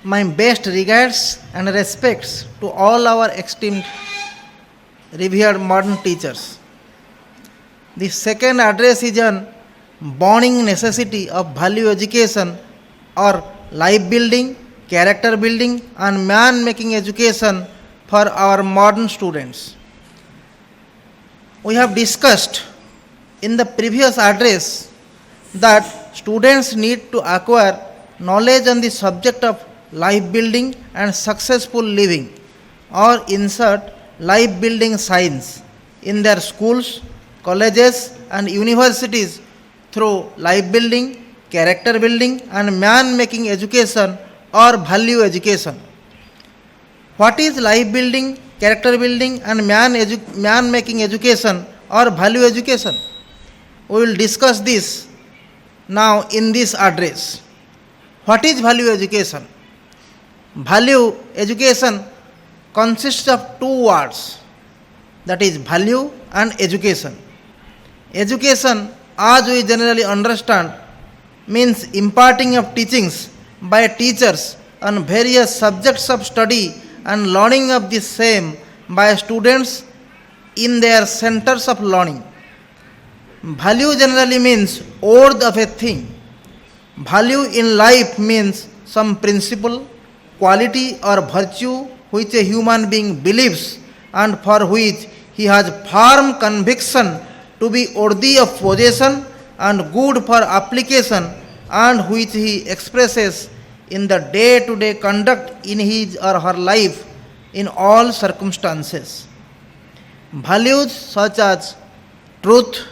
My best regards and respects to all our esteemed, revered modern teachers. The second address is on burning necessity of value education or life building, character building, and man making education for our modern students. We have discussed in the previous address that students need to acquire knowledge on the subject of life building and successful living, or insert life building science in their schools, colleges, and universities through life building, character building, and man making education or value education. What is life building, character building, and man making education or value education? We will discuss this now in this address. What is value education? Value education consists of two words, that is value and education. Education, as we generally understand, means imparting of teachings by teachers on various subjects of study and learning of the same by students in their centers of learning. Value generally means worth of a thing. Value in life means some principle, quality, or virtue which a human being believes and for which he has firm conviction to be worthy of possession and good for application, and which he expresses in the day-to-day conduct in his or her life in all circumstances. Values such as truth,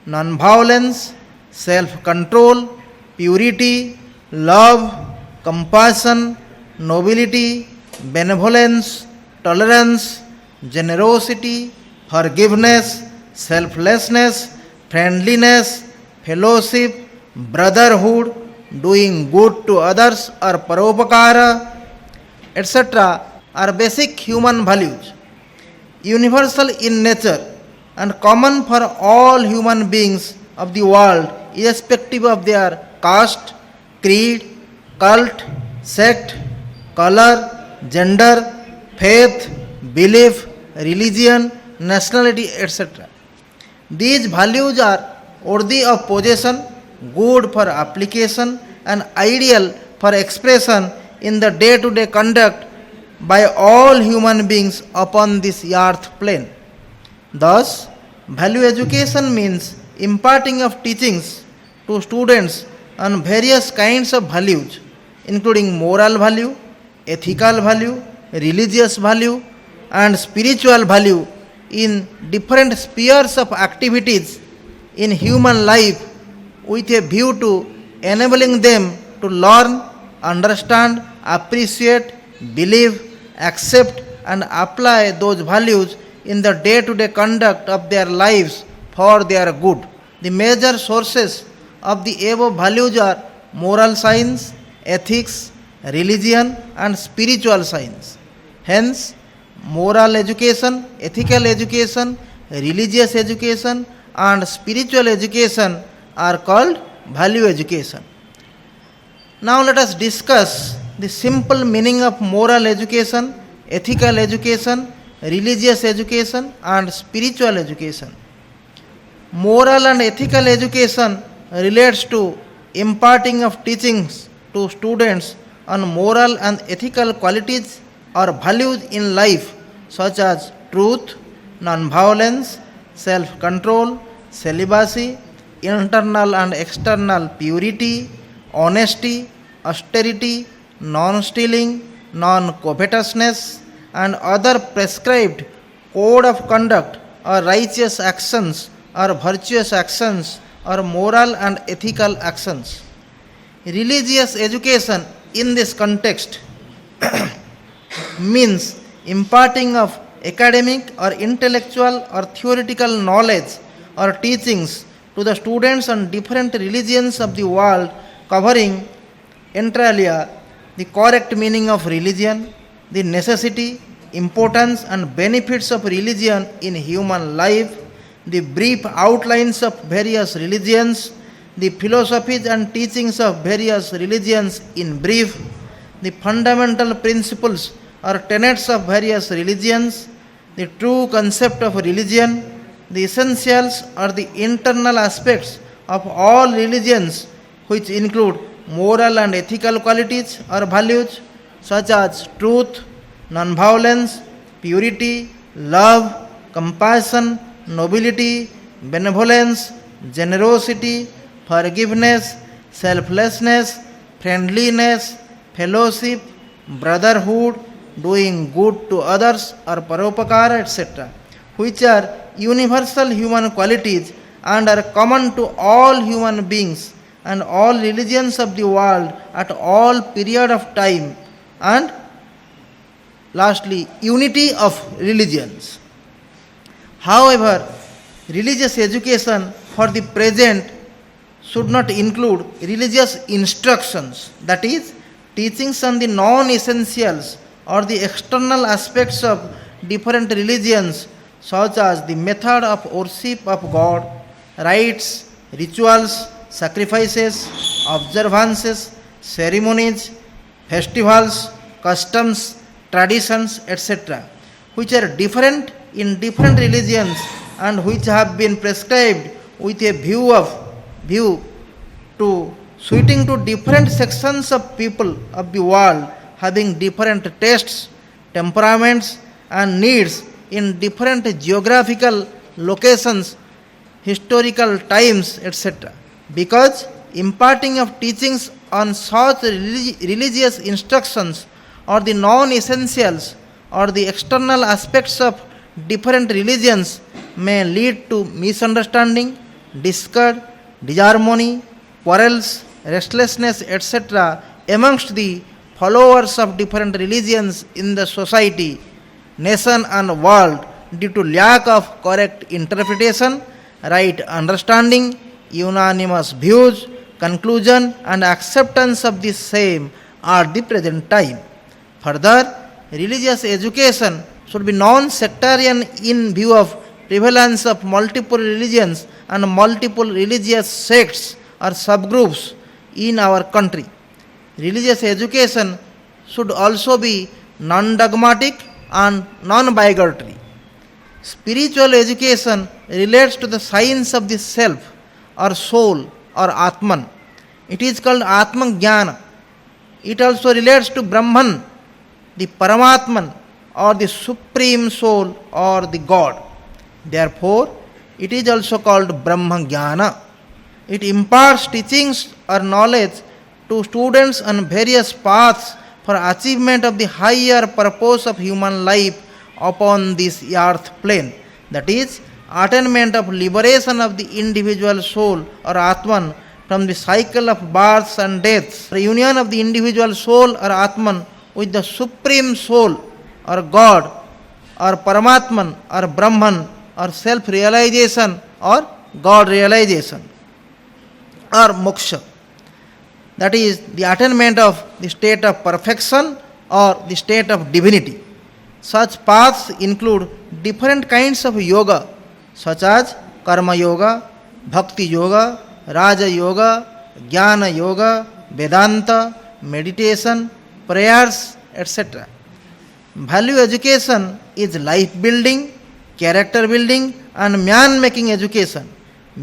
non-violence, self-control, purity, love, compassion, nobility, benevolence, tolerance, generosity, forgiveness, selflessness, friendliness, fellowship, brotherhood, doing good to others or paropakara, etc. are basic human values, universal in nature and common for all human beings of the world, irrespective of their caste, creed, cult, sect, color, gender, faith, belief, religion, nationality, etc. These values are worthy of possession, good for application, and ideal for expression in the day-to-day conduct by all human beings upon this earth plane. Thus, value education means imparting of teachings to students on various kinds of values, including moral value, ethical value, religious value, and spiritual value in different spheres of activities in human life, with a view to enabling them to learn, understand, appreciate, believe, accept, and apply those values in the day-to-day conduct of their lives for their good. The major sources of the above values are moral science, ethics, religion, and spiritual science. Hence, moral education, ethical education, religious education, and spiritual education are called value education. Now let us discuss the simple meaning of moral education, ethical education, religious education, and spiritual education. Moral and ethical education relates to imparting of teachings to students on moral and ethical qualities or values in life, such as truth, non-violence, self-control, celibacy, internal and external purity, honesty, austerity, non-stealing, non-covetousness, and other prescribed code of conduct or righteous actions or virtuous actions or moral and ethical actions. Religious education in this context means imparting of academic or intellectual or theoretical knowledge or teachings to the students on different religions of the world, covering inter alia the correct meaning of religion, the necessity, importance, and benefits of religion in human life, the brief outlines of various religions, the philosophies and teachings of various religions in brief, the fundamental principles or tenets of various religions, the true concept of religion, the essentials or the internal aspects of all religions, which include moral and ethical qualities or values such as truth, non-violence, purity, love, compassion, nobility, benevolence, generosity, forgiveness, selflessness, friendliness, fellowship, brotherhood, doing good to others or paropakara, etc., which are universal human qualities and are common to all human beings and all religions of the world at all period of time, and lastly unity of religions. However, religious education for the present should not include religious instructions, that is, teachings on the non essentials or the external aspects of different religions, such as the method of worship of God, rites, rituals, sacrifices, observances, ceremonies, festivals, customs, traditions, etc., which are different in different religions and which have been prescribed with a view to suiting to different sections of people of the world having different tastes, temperaments, and needs in different geographical locations, historical times, etc. Because imparting of teachings on such religious instructions or the non essentials or the external aspects of different religions may lead to misunderstanding, discord, disharmony, quarrels, restlessness, etc., amongst the followers of different religions in the society, nation, and world due to lack of correct interpretation, right understanding, unanimous views, conclusion, and acceptance of the same at the present time. Further, religious education should be non-sectarian in view of prevalence of multiple religions and multiple religious sects or subgroups in our country. Religious education should also be non-dogmatic and non-bigotry. Spiritual education relates to the science of the self or soul or Atman. It is called Atman Jnana. It also relates to Brahman, the Paramatman, or the Supreme Soul or the God. Therefore, it is also called Brahma Jnana. It imparts teachings or knowledge to students on various paths for achievement of the higher purpose of human life upon this earth plane, that is, attainment of liberation of the individual soul or Atman from the cycle of births and deaths, reunion of the individual soul or Atman with the Supreme Soul or God or Paramatman or Brahman or self realization or God realization or moksha, that is, the attainment of the state of perfection or the state of divinity. Such paths include different kinds of yoga, such as Karma Yoga, Bhakti Yoga, Raja Yoga, Jnana Yoga, Vedanta, meditation, prayers, etc. Value education is life building, character building, and man making education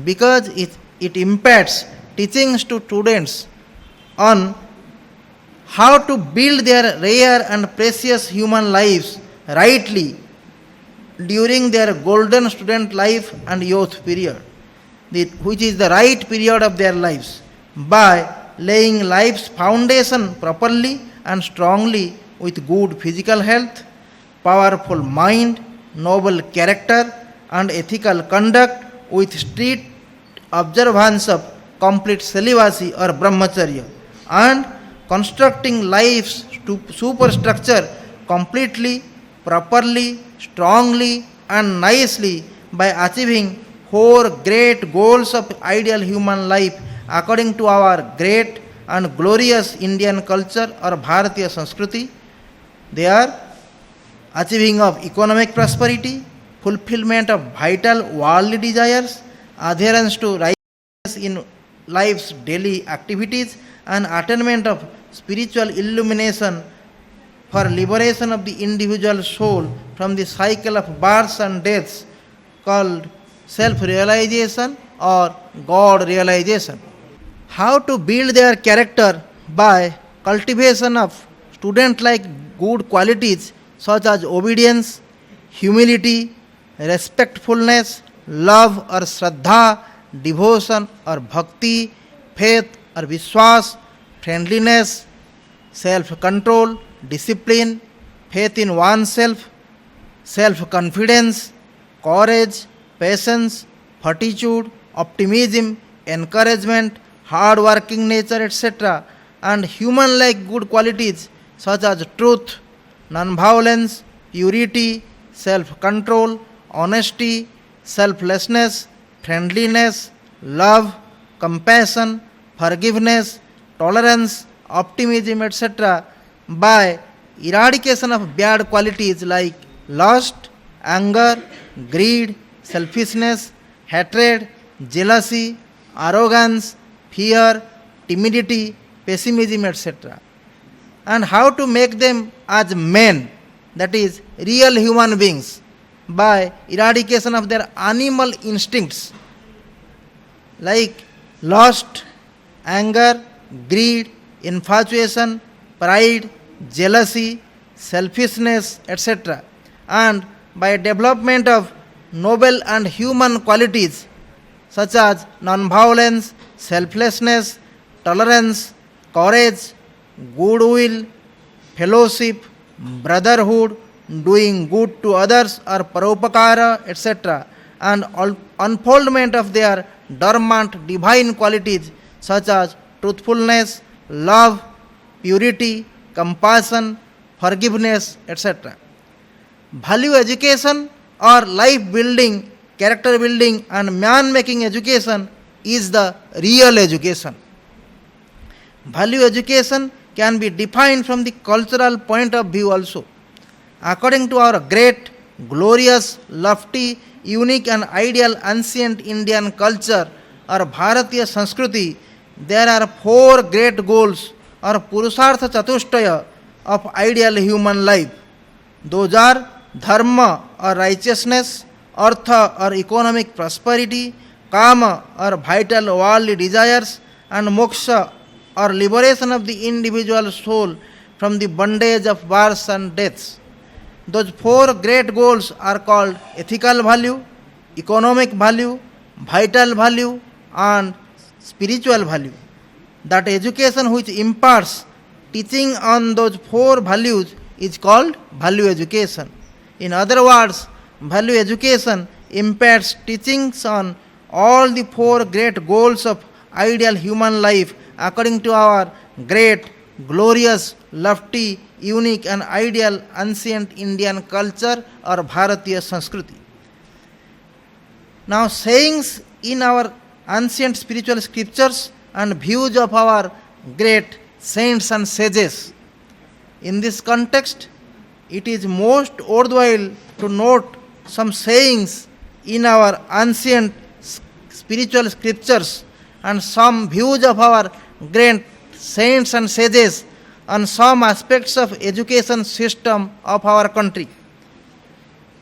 because it imparts teachings to students on how to build their rare and precious human lives rightly during their golden student life and youth period, which is the right period of their lives, by laying life's foundation properly and strongly with good physical health, powerful mind, noble character, and ethical conduct with strict observance of complete celibacy or brahmacharya, and constructing life's superstructure completely, properly, strongly, and nicely by achieving four great goals of ideal human life according to our great and glorious Indian culture or Bharatiya Sanskriti. They are achieving of economic prosperity, fulfillment of vital worldly desires, adherence to righteousness in life's daily activities and attainment of spiritual illumination for liberation of the individual soul from the cycle of births and deaths called self realization or God realization. How to build their character by cultivation of student like good qualities such as obedience, humility, respectfulness, love or shraddha, devotion or bhakti, faith or vishwas, friendliness, self control, discipline, faith in oneself, self confidence, courage, patience, fortitude, optimism, encouragement, hard working nature, etc., and human like good qualities such as truth, non-violence, purity, self control, honesty, selflessness, friendliness, love, compassion, forgiveness, tolerance, optimism, etc., by eradication of bad qualities like lust, anger, greed, selfishness, hatred, jealousy, arrogance, fear, timidity, pessimism, etc. And how to make them as men, that is, real human beings, by eradication of their animal instincts like lust, anger, greed, infatuation, pride, jealousy, selfishness, etc., and by development of noble and human qualities such as non-violence, selflessness, tolerance, courage, goodwill, fellowship, brotherhood, doing good to others or paropakara, etc., and unfoldment of their dormant divine qualities such as truthfulness, love, purity, compassion, forgiveness, etc. Value education or life building, character building, and man making education is the real education. Value education can be defined from the cultural point of view also. According to our great, glorious, lofty, unique, and ideal ancient Indian culture or Bharatiya Sanskriti, there are four great goals or Purushartha Chatushtaya of ideal human life. Those are dharma or righteousness, artha or economic prosperity, kama or vital worldly desires, and moksha or liberation of the individual soul from the bondage of births and deaths. Those four great goals are called ethical value, economic value, vital value, and spiritual value. That education which imparts teaching on those four values is called value education. In other words, value education imparts teachings on all the four great goals of ideal human life according to our great, glorious, lofty, unique, and ideal ancient Indian culture or Bharatiya Sanskriti. Now, sayings in our ancient spiritual scriptures and views of our great saints and sages. In this context, it is most worthwhile to note some sayings in our ancient spiritual scriptures and some views of our great saints and sages on some aspects of education system of our country.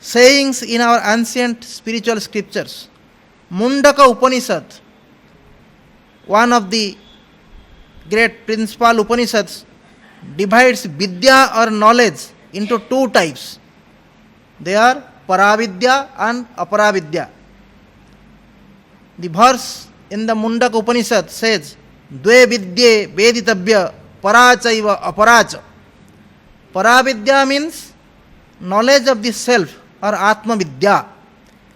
Sayings in our ancient spiritual scriptures. Mundaka Upanishad, one of the great principal Upanishads, divides Vidya or knowledge into two types. They are Paravidya and Aparavidya. The verse in the Mundaka Upanishad says, Dve Vidye Veditabhya Parachaiva Aparacha. Paravidya means knowledge of the self or Atma Vidya.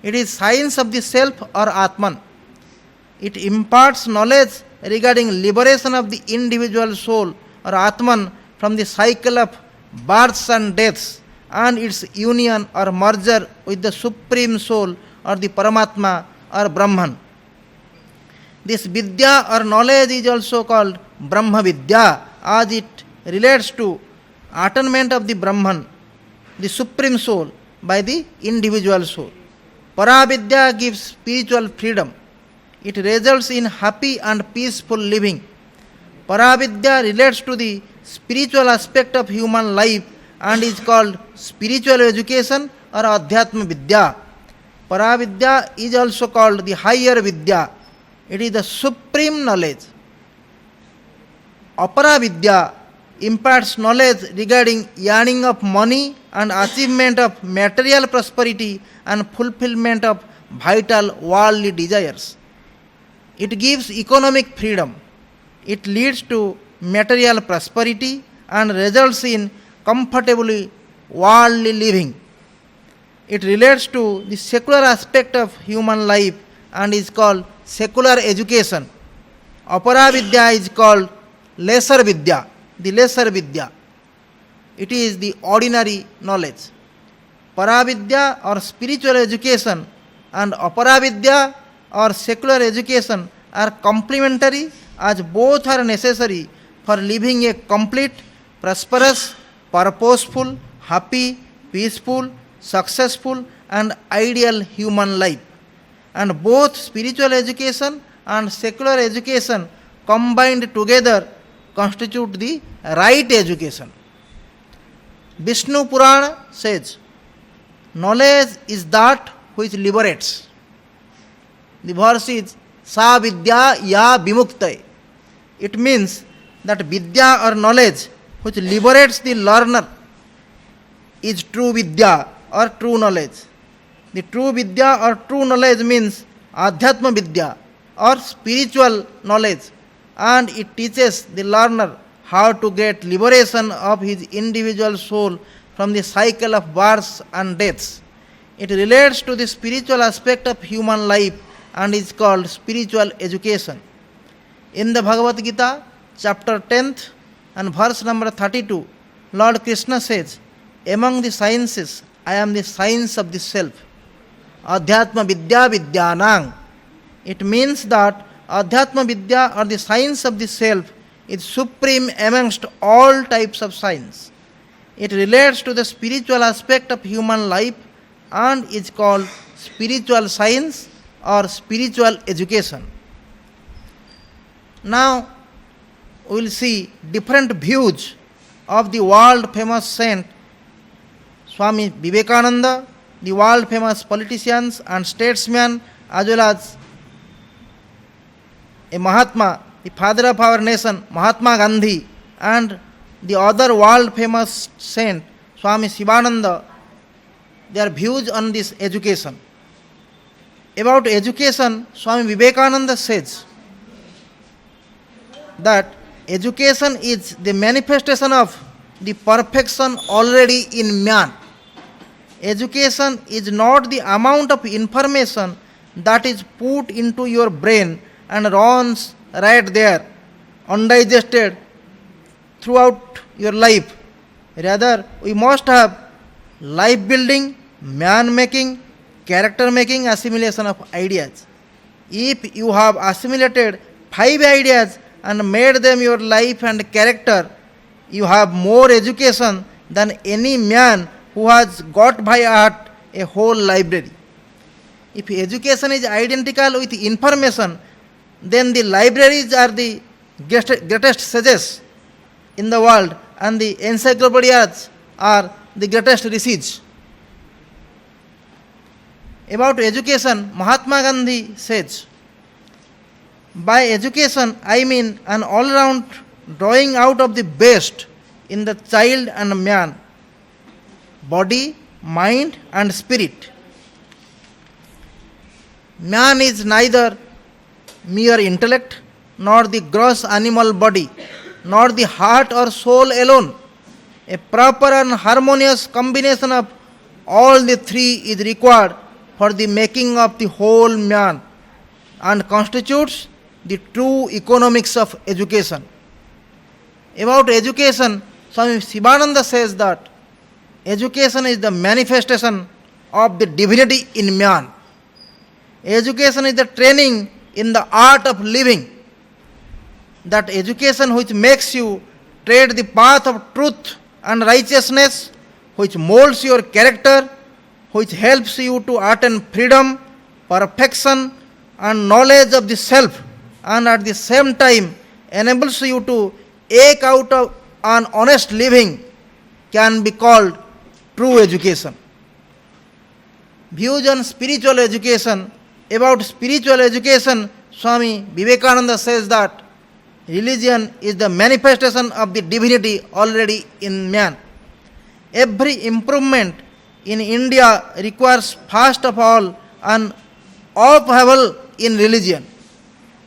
It is science of the self or Atman. It imparts knowledge regarding liberation of the individual soul or Atman from the cycle of births and deaths and its union or merger with the Supreme Soul or the Paramatma or Brahman. This Vidya or knowledge is also called Brahma Vidya as it relates to attainment of the Brahman, the Supreme Soul, by the individual soul. Paravidya gives spiritual freedom. It results in happy and peaceful living. Paravidya relates to the spiritual aspect of human life and is called spiritual education or Adhyatma Vidya. Paravidya is also called the higher Vidya. It is the supreme knowledge. Aparavidya imparts knowledge regarding earning of money and achievement of material prosperity and fulfillment of vital worldly desires. It gives economic freedom. It leads to material prosperity and results in comfortably worldly living. It relates to the secular aspect of human life and is called secular education. Apara Vidya is called lesser Vidya, the lesser Vidya. It is the ordinary knowledge. Paravidya or spiritual education and Aparavidya or secular education are complementary as both are necessary for living a complete, prosperous, purposeful, happy, peaceful, successful and ideal human life. And both spiritual education and secular education combined together constitute the right education. Vishnu Purana says, knowledge is that which liberates. The verse is Sa Vidya Ya Vimuktai. It means that Vidya or knowledge which liberates the learner is true Vidya or true knowledge. The true Vidya or true knowledge means Adhyatma Vidya or spiritual knowledge, and it teaches the learner how to get liberation of his individual soul from the cycle of births and deaths. It relates to the spiritual aspect of human life and is called spiritual education. In the Bhagavad Gita, chapter 10th and verse number 32, Lord Krishna says, among the sciences, I am the science of the self. Adhyatma Vidya Vidyanang. It means that Adhyatma Vidya or the science of the self is supreme amongst all types of science. It relates to the spiritual aspect of human life and is called spiritual science or spiritual education. Now we will see different views of the world famous saint Swami Vivekananda, the world famous politicians and statesmen, as well as a Mahatma, the father of our nation, Mahatma Gandhi, and the other world famous saint, Swami Shivananda, their views on this education. About education, Swami Vivekananda says that education is the manifestation of the perfection already in man. Education is not the amount of information that is put into your brain and runs right there, undigested throughout your life. Rather, we must have life building, man making, character making assimilation of ideas. If you have assimilated 5 ideas and made them your life and character, you have more education than any man who has got by heart a whole library. If education is identical with information, then the libraries are the greatest sages in the world and the encyclopedias are the greatest rishis. About education, Mahatma Gandhi says, by education I mean an all-round drawing out of the best in the child and man, body, mind and spirit. Man is neither mere intellect, nor the gross animal body, nor the heart or soul alone. A proper and harmonious combination of all the three is required for the making of the whole man and constitutes the true economics of education. About education, Swami Shivananda says that education is the manifestation of the divinity in man. Education is the training in the art of living. That education which makes you tread the path of truth and righteousness, which molds your character, which helps you to attain freedom, perfection, and knowledge of the self, and at the same time enables you to eke out of an honest living can be called true education. Views on spiritual education. About spiritual education, Swami Vivekananda says that religion is the manifestation of the divinity already in man. Every improvement in India requires first of all an upheaval in religion.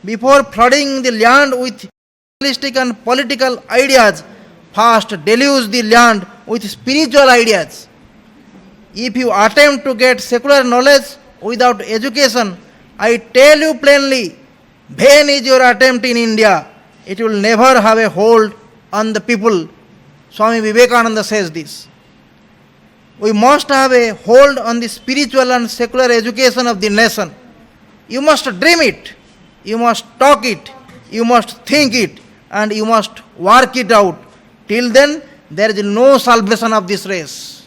Before flooding the land with materialistic and political ideas, first deluge the land with spiritual ideas. If you attempt to get secular knowledge without education, I tell you plainly, vain is your attempt in India. It will never have a hold on the people. Swami Vivekananda says this. We must have a hold on the spiritual and secular education of the nation. You must dream it, you must talk it, you must think it, and you must work it out. Till then, there is no salvation of this race.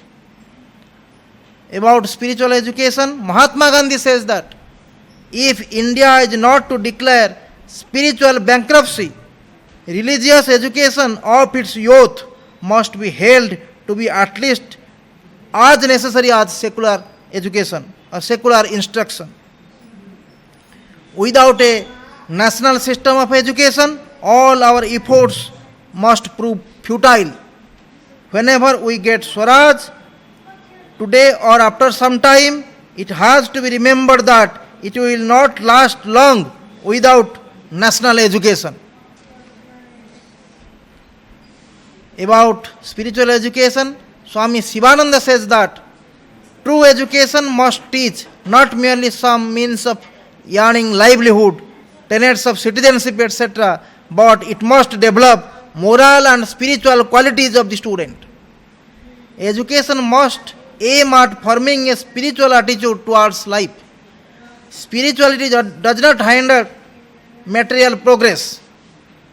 About spiritual education, Mahatma Gandhi says that if India is not to declare spiritual bankruptcy, religious education of its youth must be held to be at least as necessary as secular education or secular instruction. Without a national system of education, all our efforts must prove futile. Whenever we get Swaraj, today or after some time, it has to be remembered that it will not last long without national education. About spiritual education, Swami Shivananda says that true education must teach not merely some means of earning livelihood, tenets of citizenship, etc., but it must develop moral and spiritual qualities of the student. Education must aim at forming a spiritual attitude towards life. Spirituality does not hinder material progress.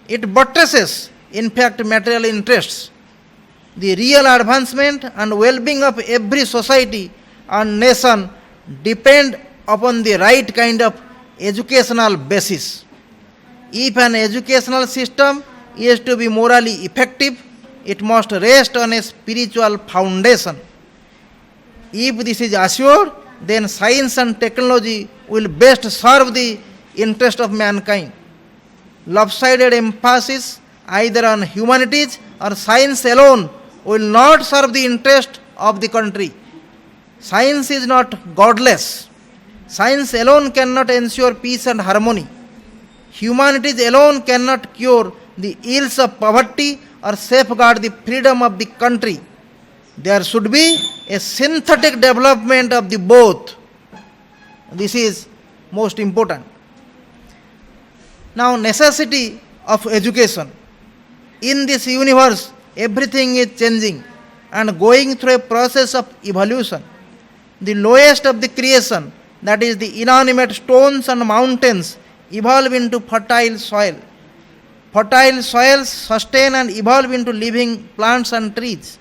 It buttresses, in fact, material interests. The real advancement and well-being of every society and nation depend upon the right kind of educational basis. If an educational system is to be morally effective, it must rest on a spiritual foundation. If this is assured, then science and technology will best serve the interest of mankind. Lopsided emphasis either on humanities or science alone will not serve the interest of the country. Science is not godless. Science alone cannot ensure peace and harmony. Humanities alone cannot cure the ills of poverty or safeguard the freedom of the country. There should be a synthetic development of the both. This is most important. Now, necessity of education. In this universe, everything is changing and going through a process of evolution. The lowest of the creation, that is the inanimate stones and mountains, evolve into fertile soil. Fertile soils sustain and evolve into living plants and trees.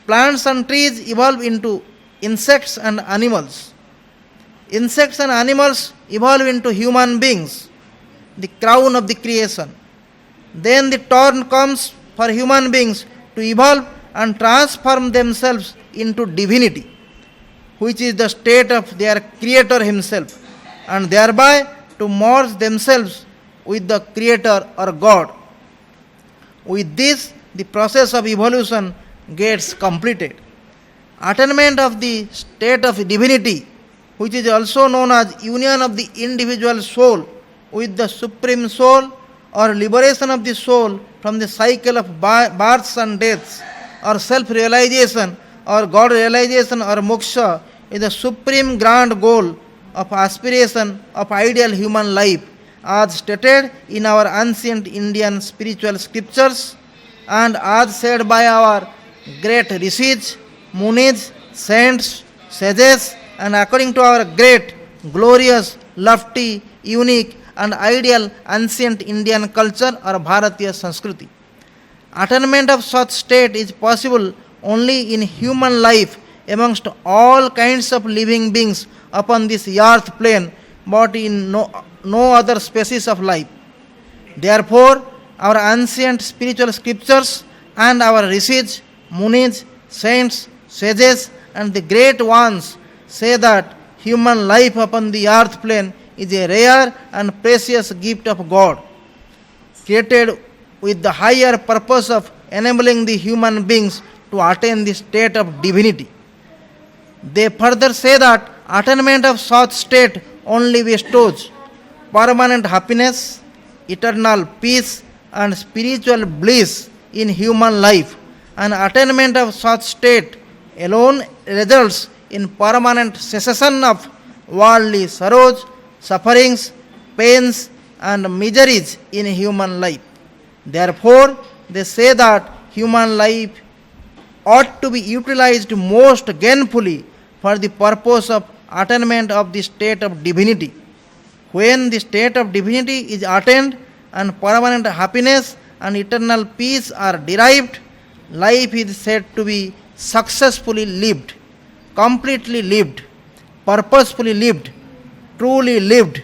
Plants and trees evolve into insects and animals. Insects and animals evolve into human beings, the crown of the creation. Then the turn comes for human beings to evolve and transform themselves into divinity, which is the state of their Creator Himself, and thereby to merge themselves with the Creator or God. With this, the process of evolution gets completed. Attainment of the state of divinity, which is also known as union of the individual soul with the supreme soul, or liberation of the soul from the cycle of births and deaths, or self-realization, or God realization, or moksha, is the supreme grand goal of aspiration of ideal human life, as stated in our ancient Indian spiritual scriptures, and as said by our great rishis, munis, saints, sages, and according to our great, glorious, lofty, unique, and ideal ancient Indian culture or Bharatiya Sanskriti. Attainment of such state is possible only in human life amongst all kinds of living beings upon this earth plane, but in no other species of life. Therefore, our ancient spiritual scriptures and our rishis, munis, saints, sages, and the great ones say that human life upon the earth plane is a rare and precious gift of God, created with the higher purpose of enabling the human beings to attain the state of divinity. They further say that attainment of such state only bestows permanent happiness, eternal peace, and spiritual bliss in human life, and attainment of such state alone results in permanent cessation of worldly sorrows, sufferings, pains, and miseries in human life. Therefore, they say that human life ought to be utilized most gainfully for the purpose of attainment of the state of divinity. When the state of divinity is attained and permanent happiness and eternal peace are derived, life is said to be successfully lived, completely lived, purposefully lived, truly lived,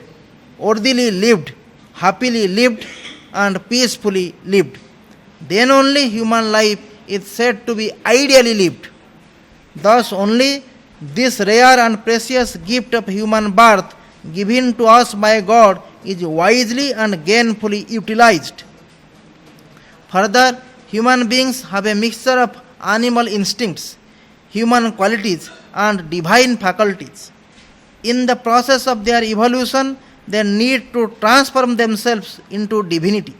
worthily lived, happily lived, and peacefully lived. Then only human life is said to be ideally lived. Thus only this rare and precious gift of human birth given to us by God is wisely and gainfully utilized. Further, human beings have a mixture of animal instincts, human qualities, and divine faculties. In the process of their evolution, they need to transform themselves into divinity,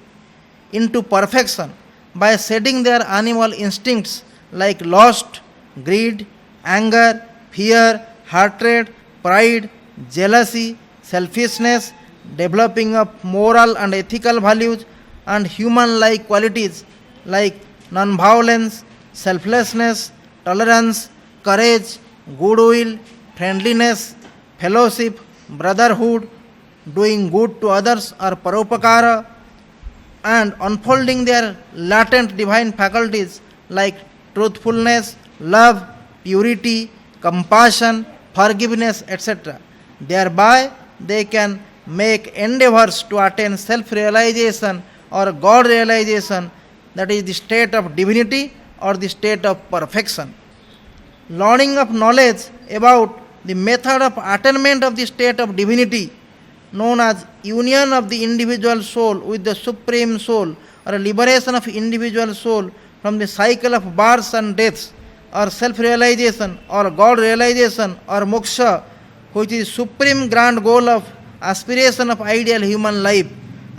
into perfection, by shedding their animal instincts like lust, greed, anger, fear, hatred, pride, jealousy, selfishness, developing of moral and ethical values, and human like qualities like non-violence, selflessness, tolerance, courage, goodwill, friendliness, fellowship, brotherhood, doing good to others or paropakara, and unfolding their latent divine faculties like truthfulness, love, purity, compassion, forgiveness, etc. Thereby, they can make endeavors to attain self realization or God realization, that is, the state of divinity or the state of perfection. Learning of knowledge about the method of attainment of the state of divinity, known as union of the individual soul with the supreme soul, or liberation of individual soul from the cycle of births and deaths, or self realization, or God realization, or moksha, which is supreme grand goal of aspiration of ideal human life,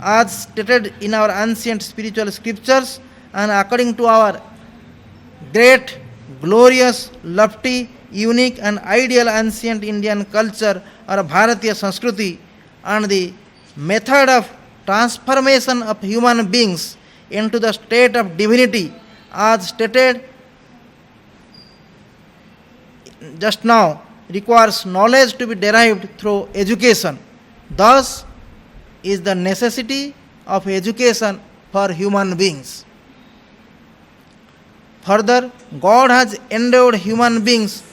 as stated in our ancient spiritual scriptures and according to our great, glorious, lofty, unique, and ideal ancient Indian culture or Bharatiya Sanskriti, and the method of transformation of human beings into the state of divinity, as stated just now, requires knowledge to be derived through education. Thus, is the necessity of education for human beings. Further, God has endowed human beings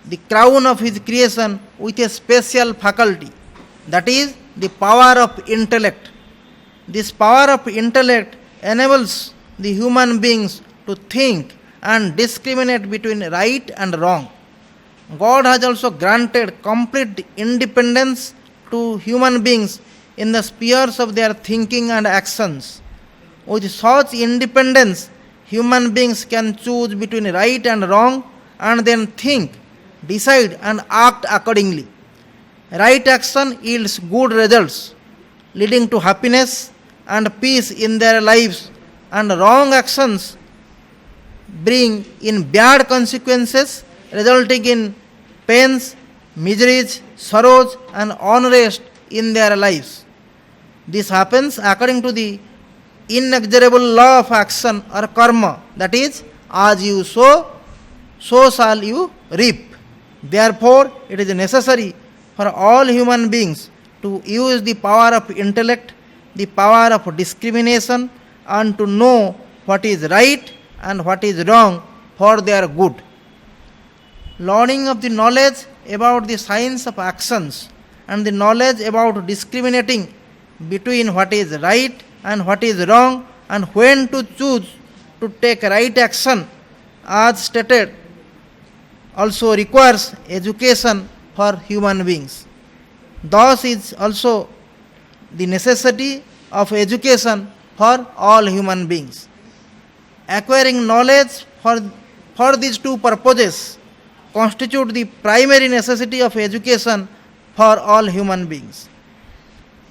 the crown of His creation with a special faculty, that is, the power of intellect. This power of intellect enables the human beings to think and discriminate between right and wrong. God has also granted complete independence to human beings in the spheres of their thinking and actions. With such independence, human beings can choose between right and wrong and then think, decide, and act accordingly. Right action yields good results, leading to happiness and peace in their lives, and wrong actions bring in bad consequences, resulting in pains, miseries, sorrows, and unrest in their lives. This happens according to the inexorable law of action or karma, that is, as you sow, so shall you reap. Therefore, it is necessary for all human beings to use the power of intellect, the power of discrimination, and to know what is right and what is wrong for their good. Learning of the knowledge about the science of actions and the knowledge about discriminating between what is right and what is wrong and when to choose to take right action, as stated, also requires education for human beings. Thus is also the necessity of education for all human beings. Acquiring knowledge for these two purposes constitute the primary necessity of education for all human beings.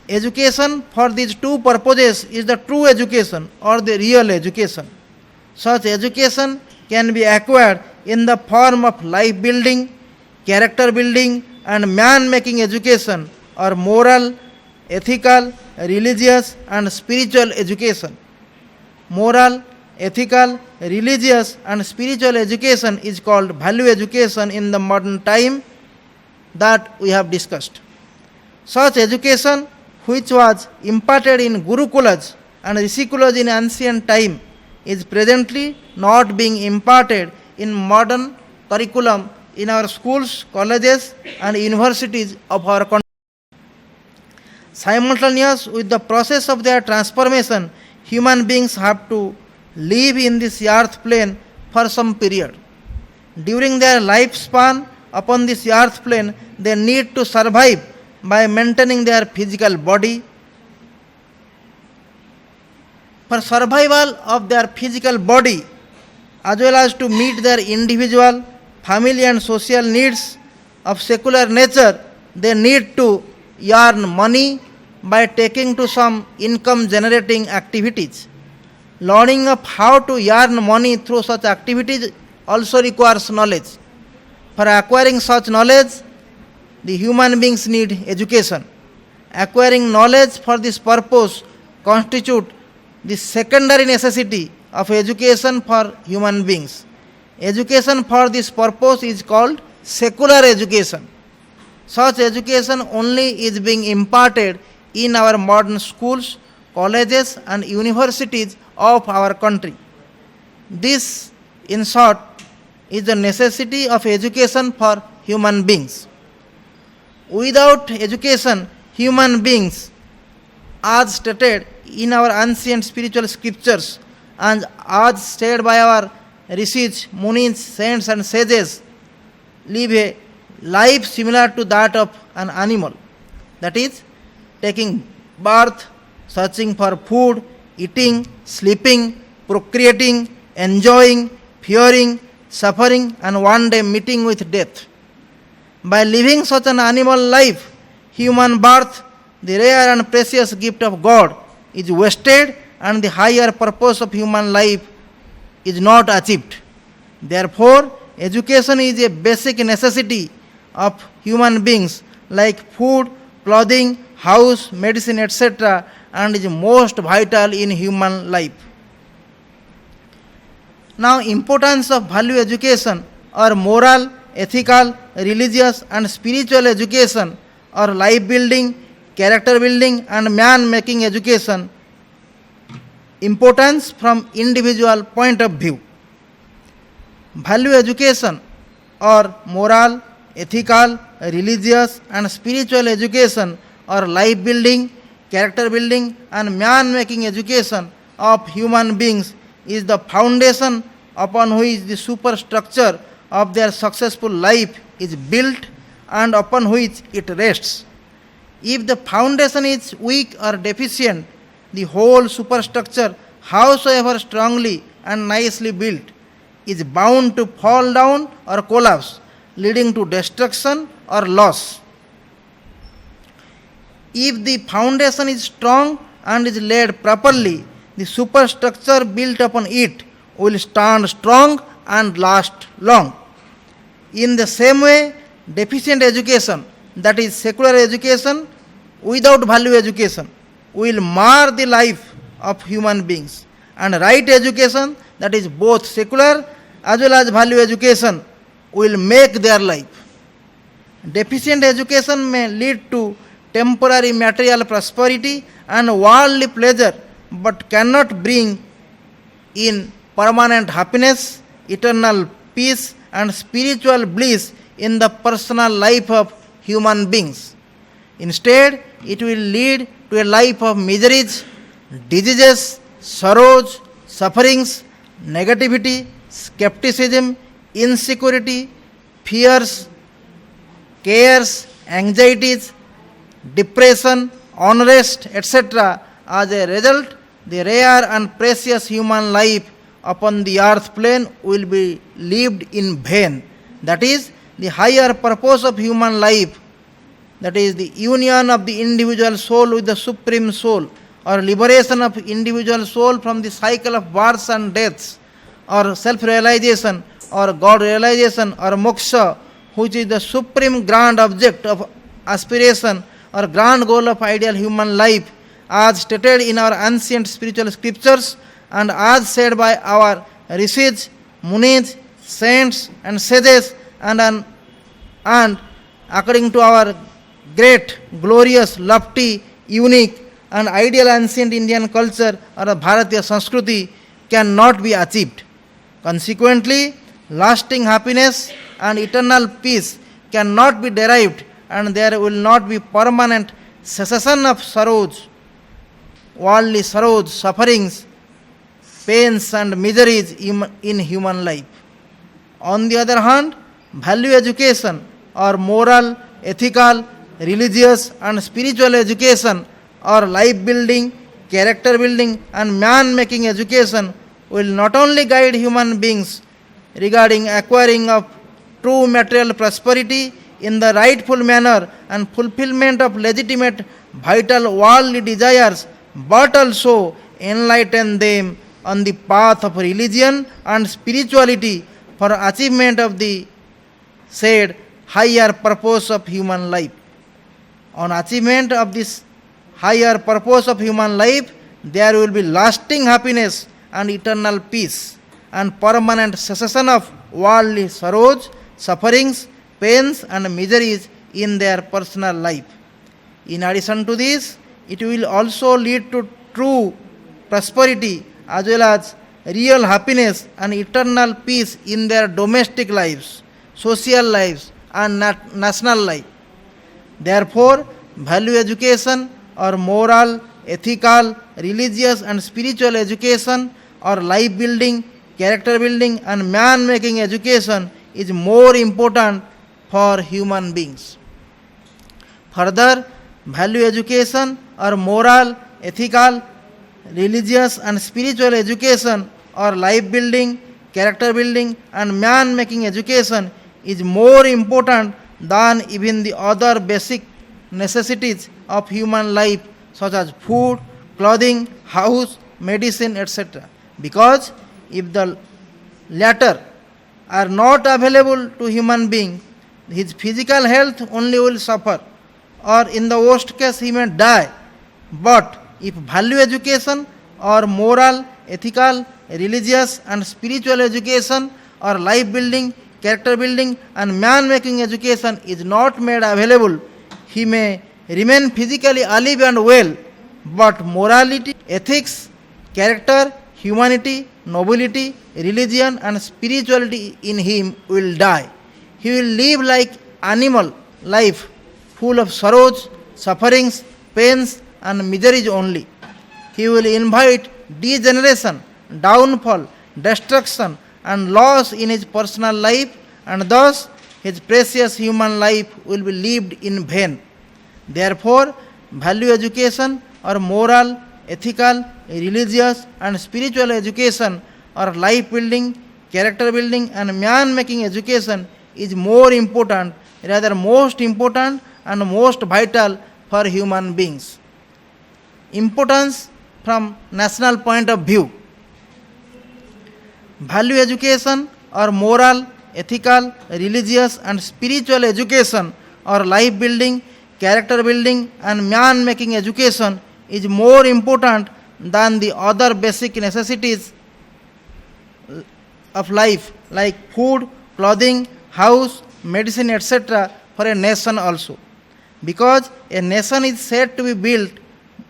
Education for these two purposes is the true education or the real education. Such education can be acquired in the form of life building, character building, and man making education, or moral, ethical, religious, and spiritual education. Moral, ethical, religious, and spiritual education is called value education in the modern time that we have discussed. Such education, which was imparted in Gurukulas and Rishikulas in ancient time, is presently not being imparted in modern curriculum in our schools, colleges, and universities of our country. Simultaneous with the process of their transformation, human beings have to live in this earth plane for some period. During their lifespan upon this earth plane, they need to survive by maintaining their physical body. For survival of their physical body, as well as to meet their individual, family, and social needs of secular nature, they need to earn money by taking to some income generating activities. Learning of how to earn money through such activities also requires knowledge. For acquiring such knowledge, the human beings need education. Acquiring knowledge for this purpose constitute the secondary necessity of education for human beings. Education for this purpose is called secular education. Such education only is being imparted in our modern schools, colleges, and universities of our country. This, in short, is the necessity of education for human beings. Without education, human beings, as stated in our ancient spiritual scriptures and as stated by our rishis, munis, saints, and sages, live a life similar to that of an animal. That is, taking birth, searching for food, eating, sleeping, procreating, enjoying, fearing, suffering, and one day meeting with death. By living such an animal life, human birth, the rare and precious gift of God, is wasted and the higher purpose of human life is not achieved. Therefore, education is a basic necessity of human beings like food, clothing, house, medicine, etc., and is most vital in human life. Now, importance of value education or moral, ethical, religious, and spiritual education or life building, character building, and man making education. Importance from individual point of view. Value education or moral, ethical, religious, and spiritual education or life building, character building, and man making education of human beings is the foundation upon which the superstructure of their successful life is built and upon which it rests. If the foundation is weak or deficient, the whole superstructure, howsoever strongly and nicely built, is bound to fall down or collapse, leading to destruction or loss. If the foundation is strong and is laid properly, the superstructure built upon it will stand strong and last long. In the same way, deficient education, that is secular education without value education, will mar the life of human beings. And right education, that is both secular as well as value education, will make their life. Deficient education may lead to temporary material prosperity and worldly pleasure, but cannot bring in permanent happiness, eternal peace, and spiritual bliss in the personal life of human beings. Instead, it will lead to a life of miseries, diseases, sorrows, sufferings, negativity, skepticism, insecurity, fears, cares, anxieties, depression, unrest, etc. As a result, the rare and precious human life upon the earth plane will be lived in vain. That is, the higher purpose of human life, that is, the union of the individual soul with the supreme soul, or liberation of individual soul from the cycle of births and deaths, or self realization, or God realization, or moksha, which is the supreme grand object of aspiration or grand goal of ideal human life, as stated in our ancient spiritual scriptures and as said by our rishis, munis, saints, and sages, and according to our great, glorious, lofty, unique, and ideal ancient Indian culture or Bharatiya Sanskriti, cannot be achieved. Consequently, lasting happiness and eternal peace cannot be derived, and there will not be permanent cessation of sorrows, worldly sorrows, sufferings, pains, and miseries in human life. On the other hand, value education or moral, ethical, religious, and spiritual education or life building, character building, and man making education will not only guide human beings regarding acquiring of true material prosperity in the rightful manner and fulfillment of legitimate vital worldly desires, but also enlighten them on the path of religion and spirituality for achievement of the said higher purpose of human life. On achievement of this higher purpose of human life, there will be lasting happiness and eternal peace, and permanent cessation of worldly sorrows, sufferings, pains, and miseries in their personal life. In addition to this, it will also lead to true prosperity as well as real happiness and eternal peace in their domestic lives, social lives, and national life. Therefore, value education or moral, ethical, religious, and spiritual education or life building, character building, and man making education is more important for human beings. Further, value education or moral, ethical, religious, and spiritual education or life building, character building, and man making education is more important than even the other basic necessities of human life, such as food, clothing, house, medicine, etc. Because if the latter are not available to human being, his physical health only will suffer, or in the worst case he may die. But if value education or moral, ethical, religious, and spiritual education or life building, character building, and man making education is not made available, he may remain physically alive and well, but morality, ethics, character, humanity, nobility, religion, and spirituality in him will die. He will live like animal life, full of sorrows, sufferings, pains, and miseries only. He will invite degeneration, downfall, destruction, and loss in his personal life, and thus his precious human life will be lived in vain. Therefore, value education or moral, ethical, religious, and spiritual education or life building, character building, and man making education is more important, rather most important and most vital for human beings. Importance from national point of view. Value education or moral, ethical, religious, and spiritual education or life building, character building, and man making education is more important than the other basic necessities of life like food, clothing, house, medicine, etc. for a nation also. Because a nation is said to be built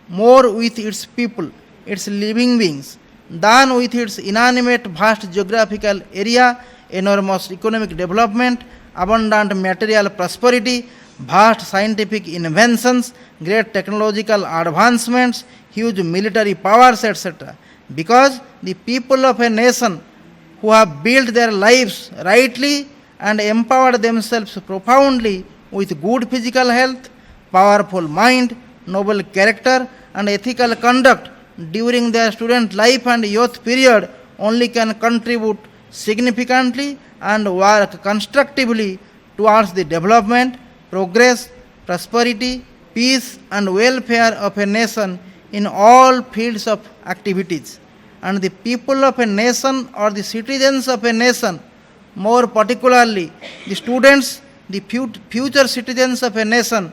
more with its people, its living beings, than with its inanimate vast geographical area, enormous economic development, abundant material prosperity, vast scientific inventions, great technological advancements, huge military powers, etc. Because the people of a nation who have built their lives rightly and empowered themselves profoundly with good physical health, powerful mind, noble character, and ethical conduct during their student life and youth period only can contribute significantly and work constructively towards the development, progress, prosperity, peace, and welfare of a nation in all fields of activities. And the people of a nation or the citizens of a nation, more particularly the students, the future citizens of a nation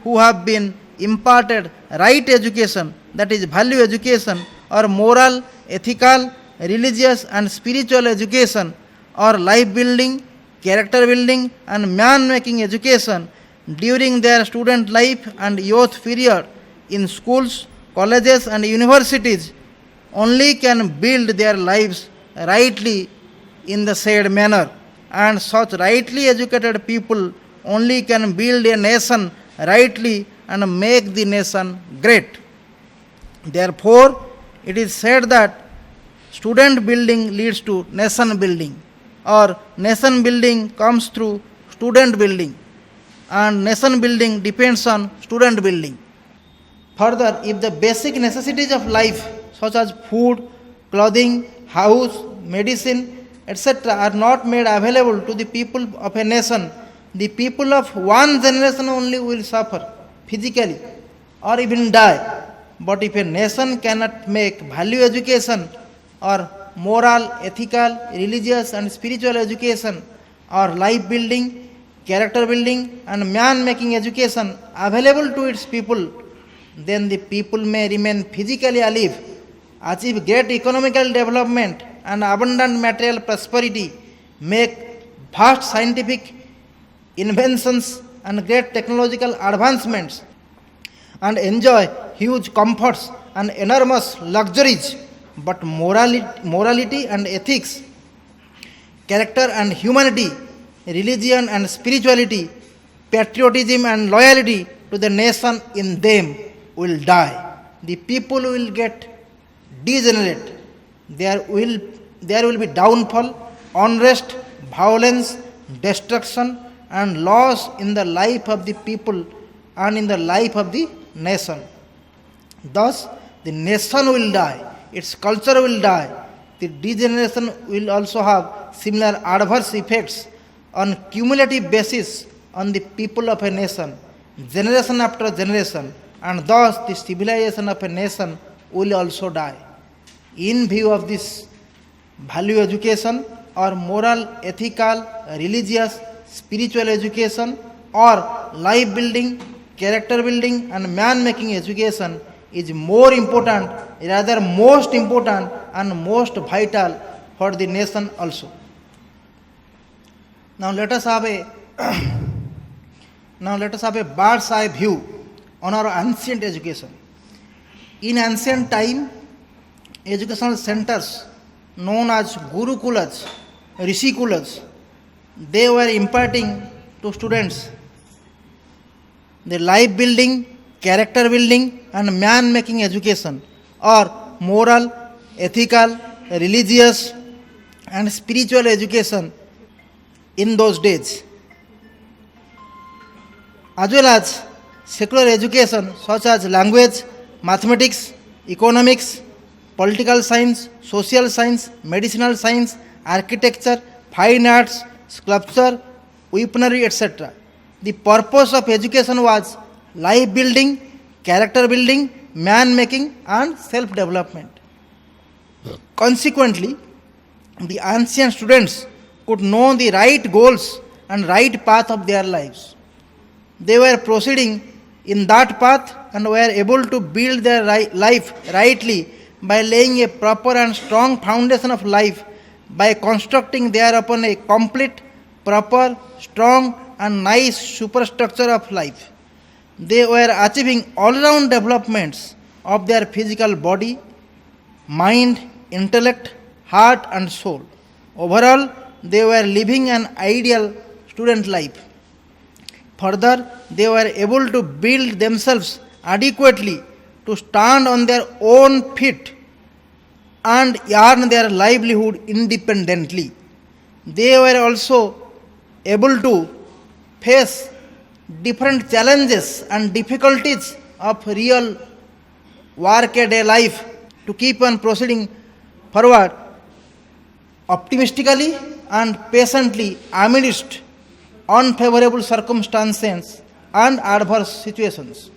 who have been imparted right education, that is value education, or moral, ethical, religious and spiritual education, or life building, character building and man making education during their student life and youth period in schools, colleges and universities only can build their lives rightly in the said manner, and such rightly educated people only can build a nation rightly and make the nation great. Therefore, it is said that student building leads to nation building, or nation building comes through student building, and nation building depends on student building. Further, if the basic necessities of life, such as food, clothing, house, medicine, etc., are not made available to the people of a nation, the people of one generation only will suffer physically or even die. But if a nation cannot make value education or moral, ethical, religious, and spiritual education, or life building, character building, and man making education available to its people, then the people may remain physically alive, achieve great economical development and abundant material prosperity, make vast scientific inventions and great technological advancements, and enjoy huge comforts and enormous luxuries. But morality and ethics, character and humanity, religion and spirituality, patriotism and loyalty to the nation in them will die. The people will get degenerate. There will be downfall, unrest, violence, destruction, and loss in the life of the people and in the life of the nation. Thus, the nation will die, its culture will die. The degeneration will also have similar adverse effects on cumulative basis on the people of a nation, generation after generation, and thus the civilization of a nation will also die. In view of this, value education or moral, ethical, religious, spiritual education or life building, character building and man making education is more important, rather most important and most vital for the nation also. Now let us have a bird's eye view on our ancient education. In ancient time, educational centers known as gurukulas, rishikulas, they were imparting to students the life building, character building and man making education, or moral, ethical, religious and spiritual education in those days, as well as secular education such as language, mathematics, economics, political science, social science, medicinal science, architecture, fine arts, sculpture, weaponry, etc. The purpose of education was life building, character building, man making, and self development. Consequently, the ancient students could know the right goals and right path of their lives. They were proceeding in that path and were able to build their life rightly by laying a proper and strong foundation of life, by constructing thereupon a complete, proper, strong and nice superstructure of life. They were achieving all-round developments of their physical body, mind, intellect, heart and soul. Overall, they were living an ideal student life. Further, they were able to build themselves adequately to stand on their own feet and earn their livelihood independently. They were also able to face different challenges and difficulties of real workaday life to keep on proceeding forward optimistically and patiently amidst unfavorable circumstances and adverse situations.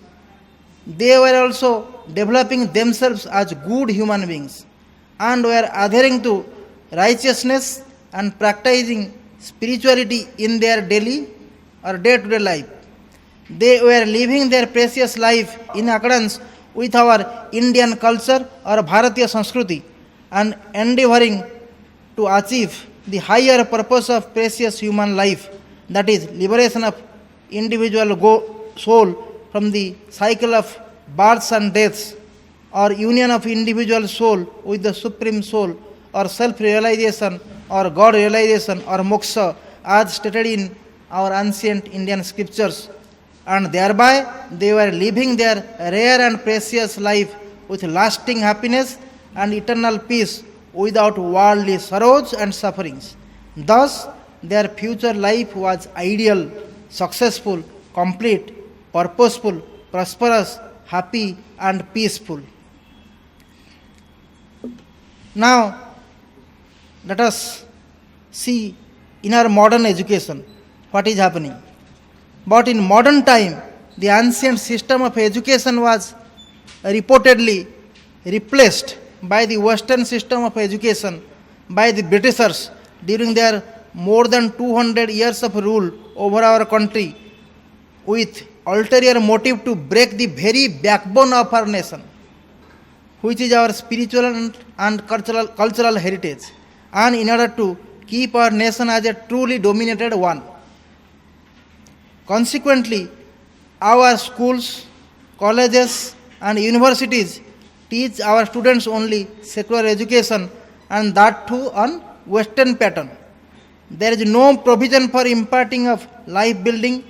They were also developing themselves as good human beings and were adhering to righteousness and practicing spirituality in their daily or day to day life. They were living their precious life in accordance with our Indian culture or Bharatiya Sanskruti and endeavoring to achieve the higher purpose of precious human life, that is, liberation of individual soul from the cycle of births and deaths, or union of individual soul with the Supreme Soul, or self realization, or God realization, or moksha, as stated in our ancient Indian scriptures. And thereby they were living their rare and precious life with lasting happiness and eternal peace without worldly sorrows and sufferings. Thus, their future life was ideal, successful, complete, purposeful, prosperous, happy, and peaceful. Now, let us see in our modern education what is happening. But in modern time, the ancient system of education was reportedly replaced by the Western system of education by the Britishers during their more than 200 years of rule over our country, with ulterior motive to break the very backbone of our nation, which is our spiritual and cultural heritage, and in order to keep our nation as a truly dominated one. Consequently, our schools, colleges, and universities teach our students only secular education, and that too on Western pattern. There is no provision for imparting of life building,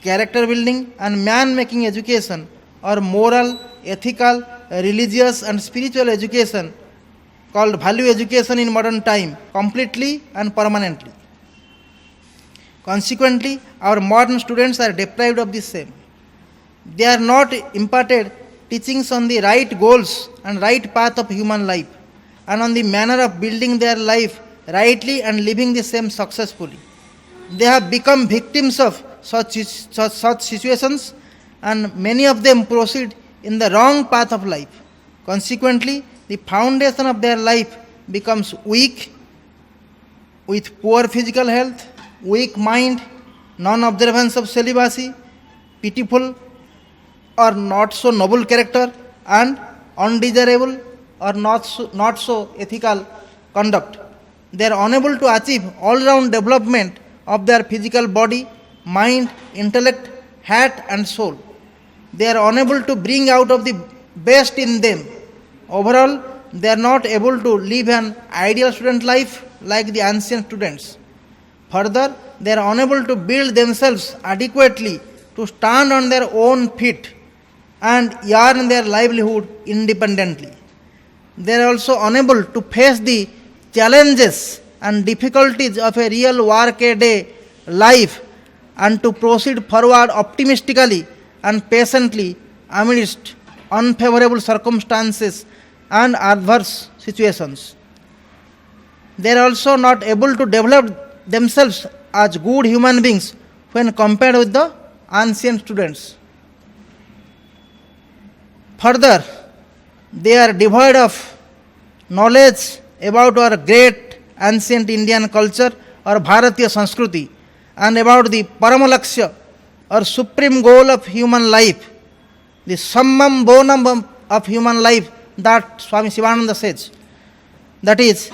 character building, and man making education, or moral, ethical, religious, and spiritual education, called value education in modern time, completely and permanently. Consequently, our modern students are deprived of the same. They are not imparted teachings on the right goals and right path of human life, and on the manner of building their life rightly and living the same successfully. They have become victims of such situations, and many of them proceed in the wrong path of life. Consequently, the foundation of their life becomes weak, with poor physical health, weak mind, non-observance of celibacy, pitiful or not so noble character, and undesirable or not so ethical conduct. They are unable to achieve all-round development of their physical body, mind, intellect, heart, and soul. They are unable to bring out of the best in them. Overall, they are not able to live an ideal student life like the ancient students. Further, they are unable to build themselves adequately to stand on their own feet and earn their livelihood independently. They are also unable to face the challenges and difficulties of a real workaday life and to proceed forward optimistically and patiently amidst unfavorable circumstances and adverse situations. They are also not able to develop themselves as good human beings when compared with the ancient students. Further, they are devoid of knowledge about our great ancient Indian culture or Bharatiya Sanskruti, and about the Paramalaksha or supreme goal of human life, the summum bonum of human life that Swami Sivananda says, that is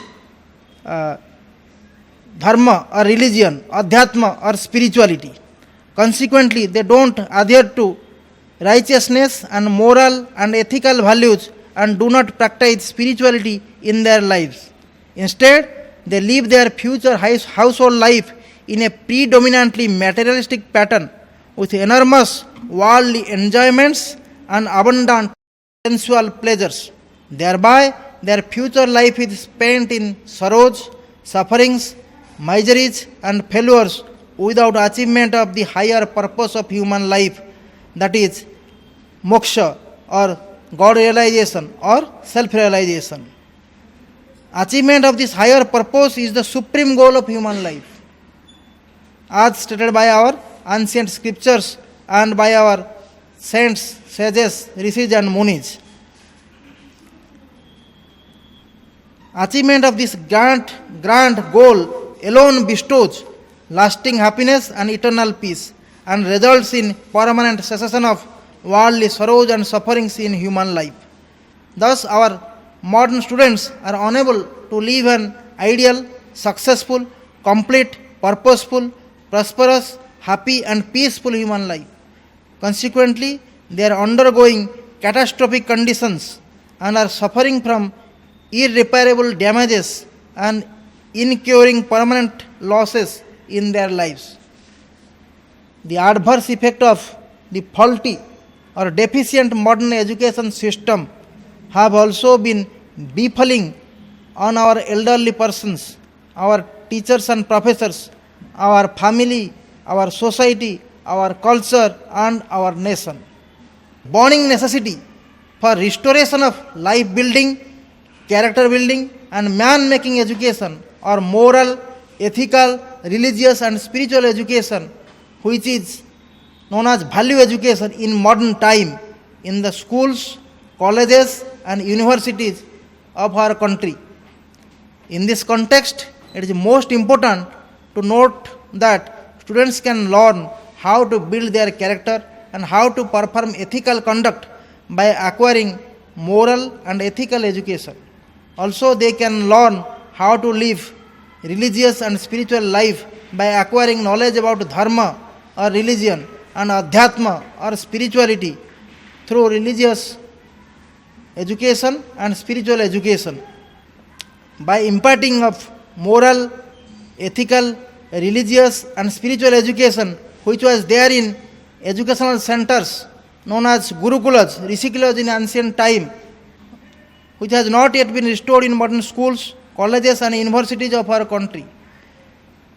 dharma or religion, adhyatma or spirituality. Consequently, they don't adhere to righteousness and moral and ethical values and do not practice spirituality in their lives. Instead, they live their future household life in a predominantly materialistic pattern with enormous worldly enjoyments and abundant sensual pleasures. Thereby, their future life is spent in sorrows, sufferings, miseries, and failures without achievement of the higher purpose of human life, that is, moksha or God realization or self realization. Achievement of this higher purpose is the supreme goal of human life, as stated by our ancient scriptures and by our saints, sages, rishis, and munis. Achievement of this grand goal alone bestows lasting happiness and eternal peace, and results in permanent cessation of worldly sorrows and sufferings in human life. Thus, our modern students are unable to live an ideal, successful, complete, purposeful, prosperous, happy, and peaceful human life. Consequently, they are undergoing catastrophic conditions and are suffering from irreparable damages and incurring permanent losses in their lives. The adverse effect of the faulty or deficient modern education system have also been befalling on our elderly persons, our teachers and professors, our family, our society, our culture, and our nation. Burning necessity for restoration of life building, character building, and man making education, or moral, ethical, religious, and spiritual education, which is known as value education in modern time in the schools, colleges, and universities of our country. In this context, it is most important to note that students can learn how to build their character and how to perform ethical conduct by acquiring moral and ethical education. Also, they can learn how to live religious and spiritual life by acquiring knowledge about dharma or religion and adhyatma or spirituality through religious education and spiritual education. By imparting of moral, ethical, religious, and spiritual education, which was there in educational centers known as gurukulas, rishikulas in ancient time, which has not yet been restored in modern schools, colleges, and universities of our country.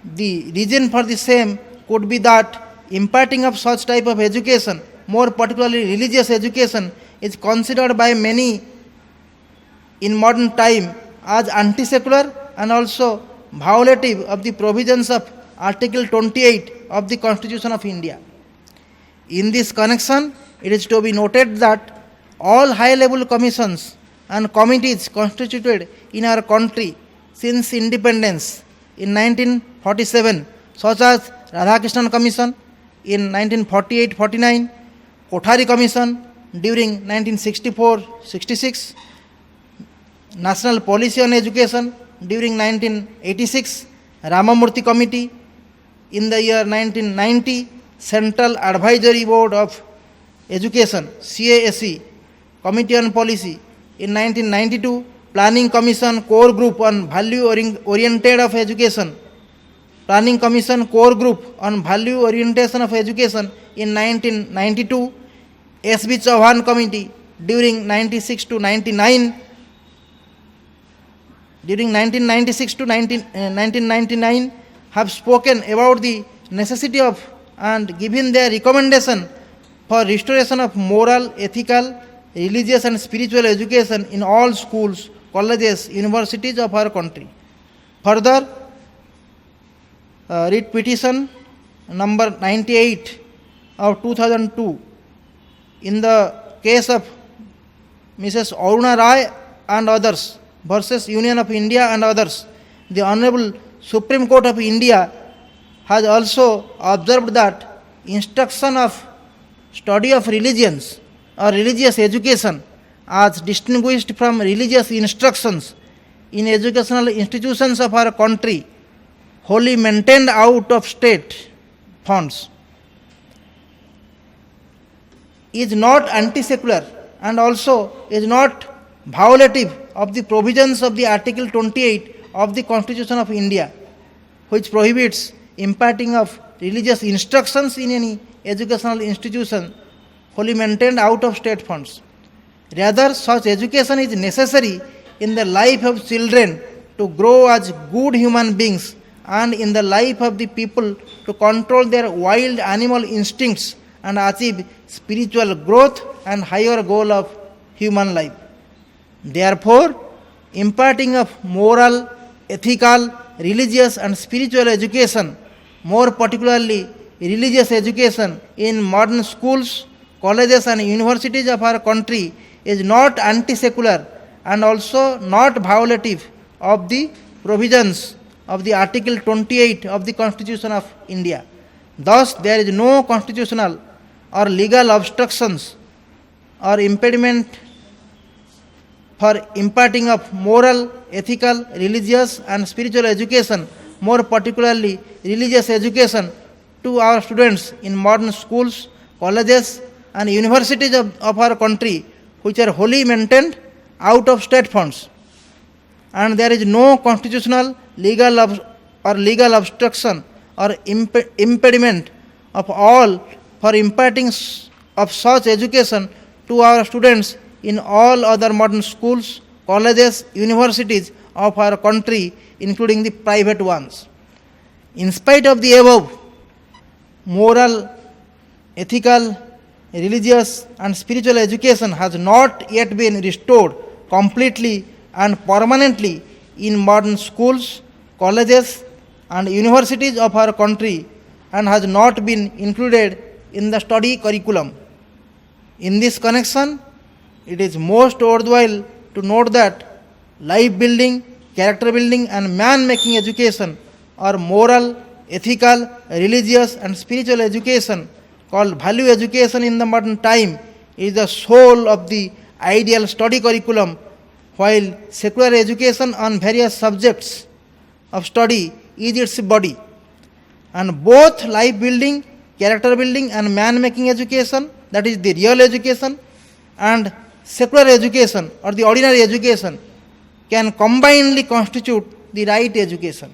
The reason for the same could be that imparting of such type of education, more particularly religious education, is considered by many in modern time as anti-secular and also violative of the provisions of Article 28 of the Constitution of India. In this connection, it is to be noted that all high-level commissions and committees constituted in our country since independence in 1947, such as Radhakrishnan Commission in 1948-49, Kothari Commission during 1964-66, National Policy on Education during 1986, Ramamurthy Committee in the year 1990, Central Advisory Board of Education CASE Committee on Policy in 1992, Planning Commission Core Group on Value Oriented of Education, Planning Commission Core Group on Value Orientation of Education in 1992, S.B. Chauhan Committee during 96 to 99, during 1996 to 1999 have spoken about the necessity of and given their recommendation for restoration of moral, ethical, religious and spiritual education in all schools, colleges, universities of our country. Further, writ petition number 98 of 2002 in the case of Mrs. Aruna Rai and others versus Union of India and others, the Honorable Supreme Court of India has also observed that instruction of study of religions or religious education as distinguished from religious instructions in educational institutions of our country wholly maintained out of state funds is not anti-secular and also is not violative of the provisions of the Article 28 of the Constitution of India, which prohibits imparting of religious instructions in any educational institution wholly maintained out of state funds. Rather, such education is necessary in the life of children to grow as good human beings and in the life of the people to control their wild animal instincts and achieve spiritual growth and higher goal of human life. Therefore, imparting of moral, ethical, religious and spiritual education, more particularly religious education in modern schools, colleges and universities of our country is not anti-secular and also not violative of the provisions of the Article 28 of the Constitution of India. Thus, there is no constitutional or legal obstructions or impediment for imparting of moral, ethical, religious and spiritual education, more particularly religious education to our students in modern schools, colleges and universities of our country, which are wholly maintained out of state funds. And there is no constitutional, legal obstruction or impediment of all for imparting of such education to our students in all other modern schools, colleges, universities of our country, including the private ones. In spite of the above, moral, ethical, religious and spiritual education has not yet been restored completely and permanently in modern schools, colleges and universities of our country and has not been included in the study curriculum. In this connection, it is most worthwhile to note that life building, character building and man making education or moral, ethical, religious and spiritual education called value education in the modern time is the soul of the ideal study curriculum, while secular education on various subjects of study is its body. And both life building, character building and man making education, that is the real education, and secular education or the ordinary education can combinedly constitute the right education.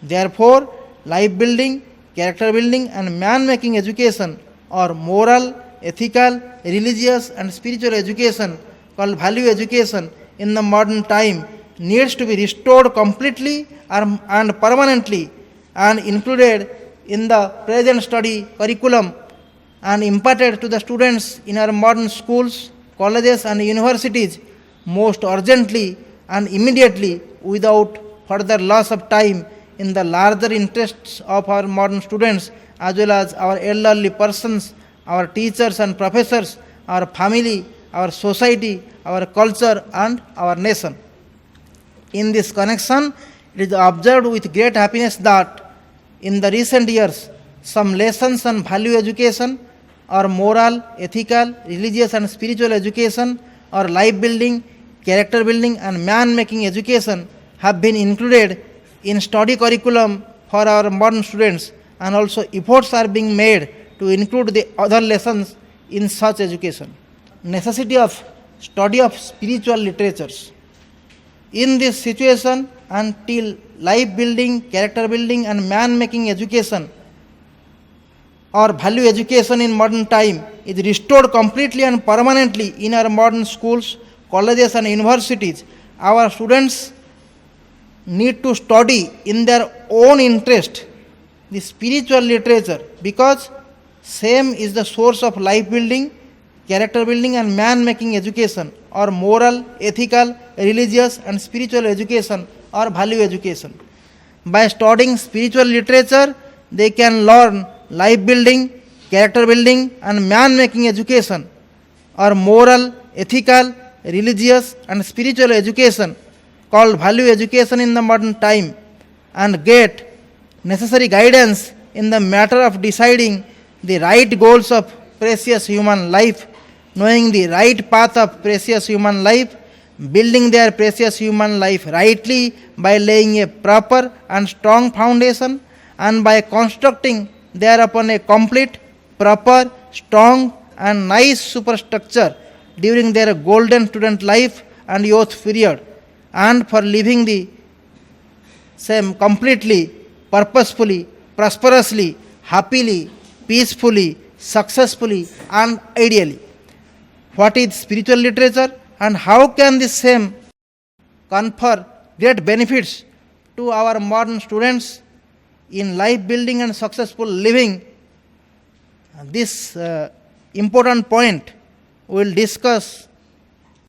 Therefore, life building, character building and man making education or moral, ethical, religious and spiritual education called value education in the modern time needs to be restored completely and permanently and included in the present study curriculum and imparted to the students in our modern schools, colleges and universities most urgently and immediately without further loss of time in the larger interests of our modern students as well as our elderly persons, our teachers and professors, our family, our society, our culture and our nation. In this connection, it is observed with great happiness that in the recent years, some lessons on value education or moral, ethical, religious and spiritual education or life building, character building and man making education have been included in study curriculum for our modern students, and also efforts are being made to include the other lessons in such education. Necessity of study of spiritual literatures. In this situation, until life building, character building and man making education or value education in modern time is restored completely and permanently in our modern schools, colleges and universities, our students need to study in their own interest the spiritual literature, because same is the source of life building, character building and man making education or moral, ethical, religious and spiritual education or value education. By studying spiritual literature, they can learn life building, character building and man making education or moral, ethical, religious and spiritual education called value education in the modern time, and get necessary guidance in the matter of deciding the right goals of precious human life, knowing the right path of precious human life, building their precious human life rightly by laying a proper and strong foundation and by constructing thereupon a complete, proper, strong and nice superstructure during their golden student life and youth period, and for living the same completely, purposefully, prosperously, happily, peacefully, successfully and ideally. What is spiritual literature and how can the same confer great benefits to our modern students in life building and successful living? This important point we will discuss